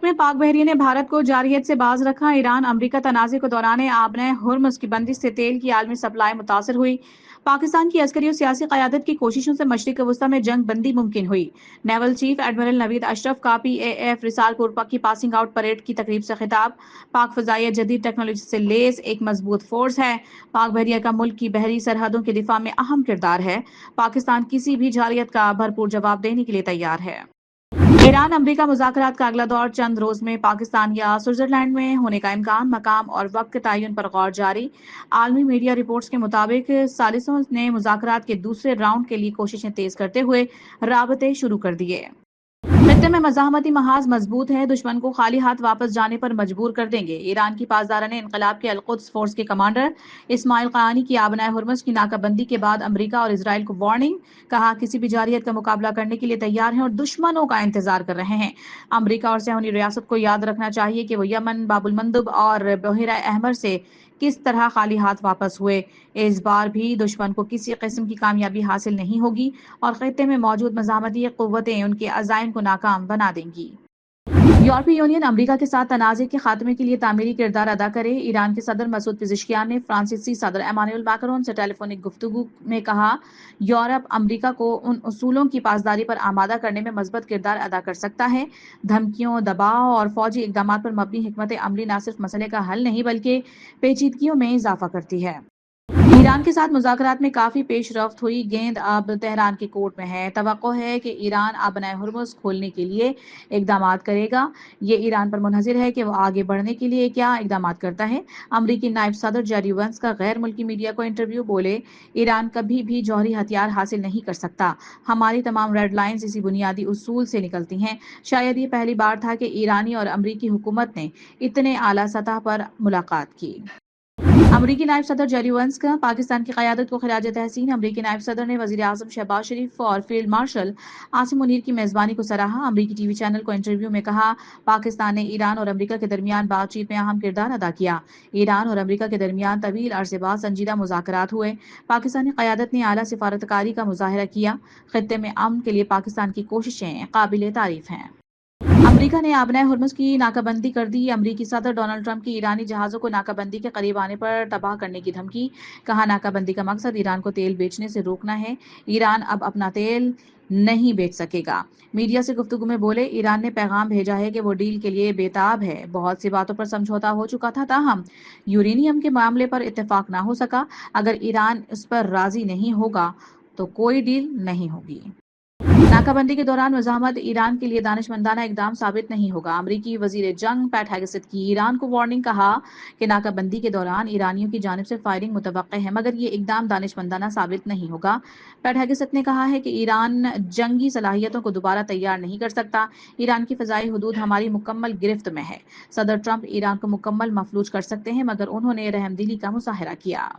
में पाक बहरिये ने भारत को जारहियत से बाज रखा। ईरान अमरीका तनाज़े को दौरान आबने हुर्मुज़ की बंदिश से तेल की आलमी सप्लाई मुतासर हुई। पाकिस्तान की अस्करी और सियासी क़यादत की कोशिशों से मशरिक़ वस्ता में जंग बंदी मुमकिन हुई। Naval chief admiral Naveed Ashraf का PAF रिसालपुर की पासिंग आउट परेड की तकरीब से खिताब। पाक फ़ज़ाइया जदीद टेक्नोलॉजी से लेस एक मजबूत फोर्स है। पाक बहरिया का मुल्क की बहरी सरहदों के दिफा में अहम किरदार है। पाकिस्तान किसी भी जारहियत का भरपूर जवाब देने के लिए तैयार है। ईरान अमरीका मुज़ाकरात का अगला दौर चंद रोज में पाकिस्तान या स्विट्जरलैंड में होने का इम्कान। मकाम और वक्त के तयन पर गौर जारी। आलमी मीडिया रिपोर्ट्स के मुताबिक सालिसों ने मुज़ाकरात के दूसरे राउंड के लिए कोशिशें तेज करते हुए राबते शुरू कर दिए। खत्ते में मज़ाहमती महाज मजबूत है, दुश्मन को खाली हाथ वापस जाने पर मजबूर कर देंगे। ईरान की पासदाराने इनकलाब के अलकुद्स फोर्स के कमांडर इस्माइल क़ानी की आबनाए हुर्मुज़ की नाकाबंदी के बाद अमरीका और इसराइल को वार्निंग। कहा किसी भी जारहियत का मुकाबला करने के लिए तैयार हैं और दुश्मनों का इंतजार कर रहे हैं। अमरीका और सैहूनी रियासत को याद रखना चाहिए कि वो यमन, बाबुल मंदब और बहरा अहमर से किस तरह खाली हाथ वापस हुए। इस बार भी दुश्मन को किसी किस्म की कामयाबी हासिल नहीं होगी और खित्ते में मौजूद मज़ाहमती क़ुव्वतें उनके अज़ाइम को नाकाम बना देंगी। यूरोपीय यूनियन अमरीका के साथ तनाज़े के खात्मे के लिए तामीरी किरदार अदा करे। ईरान के सदर मसूद पिज़ेश्कियान ने फ्रांसीसी सदर एमानुएल मैक्रोन से टेलीफोनिक गुफ्तगू में कहा, यूरोप अमरीका को उन उसूलों की पासदारी पर आमादा करने में मस्बत किरदार अदा कर सकता है। धमकियों, दबाव और फौजी इक़दामात पर मबनी हिकमत अमली न सिर्फ मसले का हल नहीं बल्कि पेचीदगियों में इजाफा करती है। ईरान के साथ मुज़ाकरात में काफी पेशरफ्त हुई। गेंद अब तेहरान के कोर्ट में है। तवक्को है कि ईरान आबनाए हुर्मुज़ खोलने के लिए इक़दामात करेगा। ये ईरान पर मुनहसिर है कि वो आगे बढ़ने के लिए क्या इक़दामात करता है। अमरीकी नायब सदर जेडी वेंस का गैर मुल्की मीडिया को इंटरव्यू। बोले, ईरान कभी भी जौहरी हथियार हासिल नहीं कर सकता। हमारी तमाम रेड लाइन्स इसी बुनियादी उसूल से निकलती हैं। शायद ये पहली बार था कि ईरानी और अमरीकी हुकूमत ने इतने आला सतह पर मुलाकात की। अमरीकी नायब सदर जेडी वेंस का पाकिस्तान की क़यादत को खिराज तहसीन। अमरीकी नायब सदर ने वज़ीर आज़म शहबाज शरीफ और फील्ड मार्शल आसिम मुनीर की मेज़बानी को सराहा। अमरीकी टीवी चैनल को इंटरव्यू में कहा, पाकिस्तान ने ईरान और अमरीका के दरमियान बातचीत में अहम किरदार अदा किया। ईरान और अमरीका के दरमियान तवील अरसे बाद संजीदा मुज़ाकरात हुए। पाकिस्तानी क़यादत ने आला सिफारतकारी का मुज़ाहरा किया। खित्ते में अमन के लिए पाकिस्तान की कोशिशें काबिल तारीफ हैं। अमरीका ने आबनाए हुर्मुज़ की नाकाबंदी कर दी। अमरीकी सदर डोनाल्ड ट्रंप की ईरानी जहाज़ों को नाकाबंदी के करीब आने पर तबाह करने की धमकी। कहा, नाकाबंदी का मकसद ईरान को तेल बेचने से रोकना है। ईरान अब अपना तेल नहीं बेच सकेगा। मीडिया से गुफ्तगू में बोले, ईरान ने पैगाम भेजा है कि वो डील के लिए बेताब है। बहुत सी बातों पर समझौता हो चुका था, ताहम यूरेनियम के मामले पर इत्तेफाक ना हो सका। अगर ईरान इस पर राजी नहीं होगा तो कोई डील नहीं होगी। नाकाबंदी के दौरान मज़ाहमत ईरान के लिए दानिशमंदाना इक़दाम साबित नहीं होगा। अमरीकी वज़ीर जंग पैट हेगसेथ की ईरान को वार्निंग। कहा कि नाकाबंदी के दौरान ईरानियों की जानिब से फायरिंग मुतवक्के है, मगर ये इक़दाम दानिशमंदाना साबित नहीं होगा। पैट हेगसेथ ने कहा है कि ईरान जंगी सलाहियतों को दोबारा तैयार नहीं कर सकता। ईरान की फ़ज़ाई हुदूद हमारी मुकम्मल गिरफ्त में है। सदर ट्रंप ईरान को मुकम्मल मफलूज कर सकते हैं, मगर उन्होंने रहमदिली का मुज़ाहरा किया।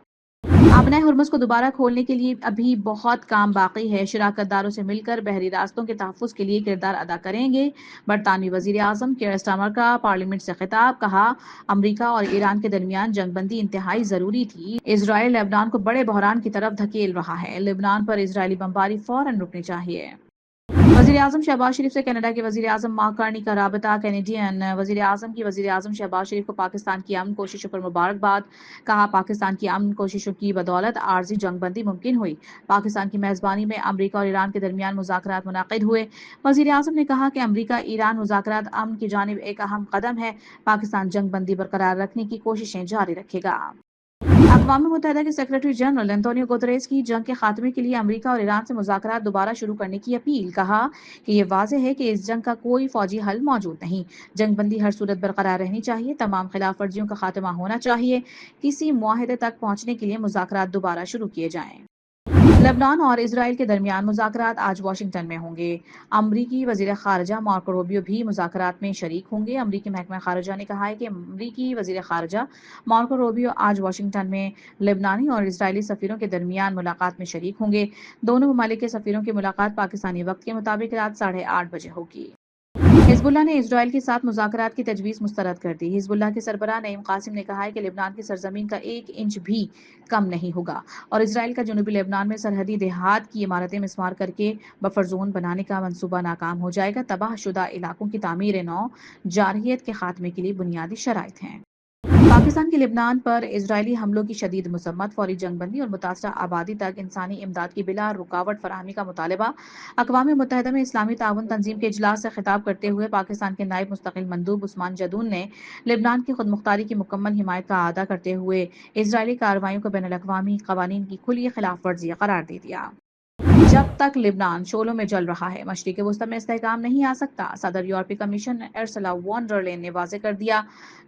आबनाए हुर्मुज़ को दोबारा खोलने के लिए अभी बहुत काम बाकी है। शिराकतदारों से मिलकर बहरी रास्तों के तहफ़्फ़ुज़ के लिए किरदार अदा करेंगे। बरतानवी वज़ीर आज़म केयर स्टारमर का पार्लियामेंट से खिताब। कहा, अमरीका और ईरान के दरमियान जंगबंदी इंतहाई ज़रूरी थी। इजराइल लेबनान को बड़े बहरान की तरफ धकेल रहा है। लेबनान पर इजरायली बमबारी फौरन रुकनी चाहिए। वज़ीर आज़म शहबाज शरीफ से कनाडा के वज़ीर आज़म मार्क कार्नी का राबता। कैनेडियन वज़ीर आज़म की वज़ीर आज़म शहबाज शरीफ को पाकिस्तान की अमन कोशिशों पर मुबारकबाद। कहा, पाकिस्तान की अमन कोशिशों की बदौलत आर्जी जंगबंदी मुमकिन हुई। पाकिस्तान की मेज़बानी में अमरीका और ईरान के दरमियान मुज़ाकरात मुनाक़िद हुए। वज़ीर आज़म ने कहा कि अमरीका ईरान मुज़ाकरात अमन की जानिब एक अहम कदम है। पाकिस्तान जंगबंदी बरकरार रखने की कोशिशें जारी रखेगा। अक़वाम मुत्तहिदा के सेक्रेटरी जनरल एंटोनियो गुतरेस की जंग के खात्मे के लिए अमरीका और ईरान से मुज़ाकरात दोबारा शुरू करने की अपील। कहा कि यह वाज़ेह है कि इस जंग का कोई फौजी हल मौजूद नहीं। जंगबंदी हर सूरत बरकरार रहनी चाहिए। तमाम खिलाफ वर्जियों का खात्मा होना चाहिए। किसी मुआहदे तक पहुंचने के लिए मुज़ाकरात दोबारा शुरू किए जाएं। लेबनान और इजराइल के दरमियान मुज़ाकरात आज वाशिंगटन में होंगे। अमरीकी वज़ीर ख़ारजा मार्को रूबियो भी मुज़ाकरात में शरीक होंगे। अमरीकी महकमा ख़ारजा ने कहा है कि अमरीकी वज़ीर ख़ारजा मार्को रूबियो आज वाशिंगटन में लेबनानी और इजरायली सफ़ीरों के दरमियान मुलाकात में शरीक होंगे। दोनों ममालिक के सफ़ीरों की मुलाकात पाकिस्तानी वक्त के मुताबिक रात 8:30 बजे होगी। حزب اللہ نے اسرائیل کے ساتھ مذاکرات کی تجویز مسترد کر دی۔ حزب اللہ کے سربراہ نعیم قاسم نے کہا ہے کہ لبنان کی سرزمین کا 1 انچ بھی کم نہیں ہوگا اور اسرائیل کا جنوبی لبنان میں سرحدی دیہات کی عمارتیں مسمار کر کے بفر زون بنانے کا منصوبہ ناکام ہو جائے گا۔ تباہ شدہ علاقوں کی تعمیر نو جارحیت کے خاتمے کے لیے بنیادی شرائط ہیں۔ پاکستان کی لبنان پر اسرائیلی حملوں کی شدید مذمت، فوری جنگ بندی اور متاثرہ آبادی تک انسانی امداد کی بلا رکاوٹ فراہمی کا مطالبہ۔ اقوام متحدہ میں اسلامی تعاون تنظیم کے اجلاس سے خطاب کرتے ہوئے پاکستان کے نائب مستقل مندوب عثمان جدون نے لبنان کی خود مختاری کی مکمل حمایت کا اعادہ کرتے ہوئے اسرائیلی کارروائیوں کو بین الاقوامی قوانین کی کھلی خلاف ورزی قرار دے دیا۔ جب تک لبنان شعلوں میں جل رہا ہے، مشرق وسطی میں استحکام نہیں آ سکتا۔ صدر یورپی کمیشن ارسلا وان ڈر لین نے واضح کر دیا،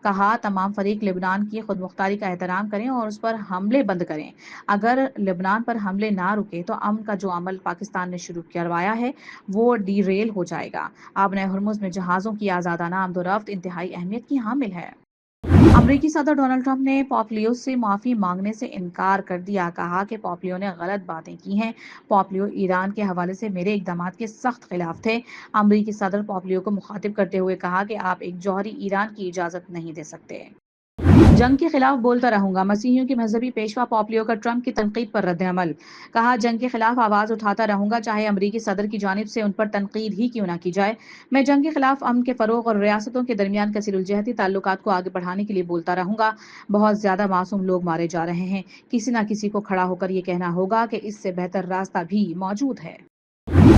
کہا تمام فریق لبنان کی خود مختاری کا احترام کریں اور اس پر حملے بند کریں۔ اگر لبنان پر حملے نہ رکے تو امن کا جو عمل پاکستان نے شروع کروایا ہے وہ ڈی ریل ہو جائے گا۔ آبنۂ ہرمز میں جہازوں کی آزادانہ آمد و رفت انتہائی اہمیت کی حامل ہے۔ امریکی صدر ڈونلڈ ٹرمپ نے پومپیو سے معافی مانگنے سے انکار کر دیا، کہا کہ پومپیو نے غلط باتیں کی ہیں۔ پومپیو ایران کے حوالے سے میرے اقدامات کے سخت خلاف تھے۔ امریکی صدر پومپیو کو مخاطب کرتے ہوئے کہا کہ آپ ایک جوہری ایران کی اجازت نہیں دے سکتے۔ جنگ کے خلاف بولتا رہوں گا، مسیحیوں کے مذہبی پیشوا پومپیو کا ٹرمپ کی تنقید پر رد عمل۔ کہا جنگ کے خلاف آواز اٹھاتا رہوں گا، چاہے امریکی صدر کی جانب سے ان پر تنقید ہی کیوں نہ کی جائے۔ میں جنگ کے خلاف امن کے فروغ اور ریاستوں کے درمیان کثیر الجہتی تعلقات کو آگے بڑھانے کے لیے بولتا رہوں گا۔ بہت زیادہ معصوم لوگ مارے جا رہے ہیں، کسی نہ کسی کو کھڑا ہو کر یہ کہنا ہوگا کہ اس سے بہتر راستہ بھی موجود ہے۔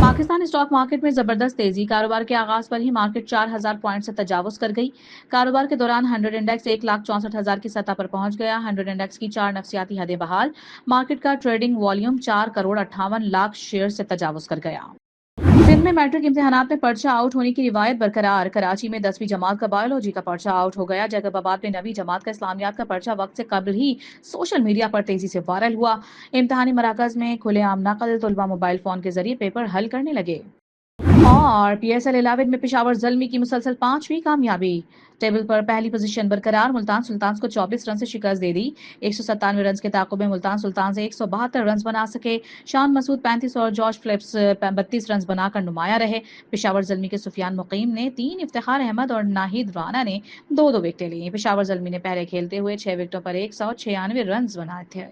پاکستان اسٹاک مارکیٹ میں زبردست تیزی، کاروبار کے آغاز پر ہی مارکیٹ 4,000 پوائنٹ سے تجاوز کر گئی۔ کاروبار کے دوران 100 انڈیکس 1,64,000 کی سطح پر پہنچ گیا۔ 100 انڈیکس کی 4 نفسیاتی حدیں بحال، مارکیٹ کا ٹریڈنگ والیوم 4,58,00,000 شیئر سے تجاوز کر گیا۔ سندھ میں میٹرک امتحانات میں پرچہ آؤٹ ہونے کی روایت برقرار، کراچی میں 10ویں جماعت کا بایولوجی کا پرچہ آؤٹ ہو گیا۔ جیکب آباد میں 9ویں جماعت کا اسلامیات کا پرچہ وقت سے قبل ہی سوشل میڈیا پر تیزی سے وائرل ہوا۔ امتحانی مراکز میں کھلے عام نقل، طلبہ موبائل فون کے ذریعے پیپر حل کرنے لگے۔ اور پی ایس ایل 11 میں پشاور زلمی کی مسلسل 5ویں کامیابی، ٹیبل پر پہلی پوزیشن برقرار، ملتان سلطانز کو 24 رن سے شکست دے دی۔ 197 رنز کے تعاقب میں ملتان سلطانز 172 رنز بنا سکے۔ شان مسعود 35 اور جارج فلپس 32 رنز بنا کر نمایاں رہے۔ پشاور زلمی کے سفیان مقیم نے 3، افتخار احمد اور ناہید رانا نے 2 وکٹیں لیں۔ پشاور زلمی نے پہلے کھیلتے ہوئے 6 وکٹوں پر 196 رنز بنائے تھے۔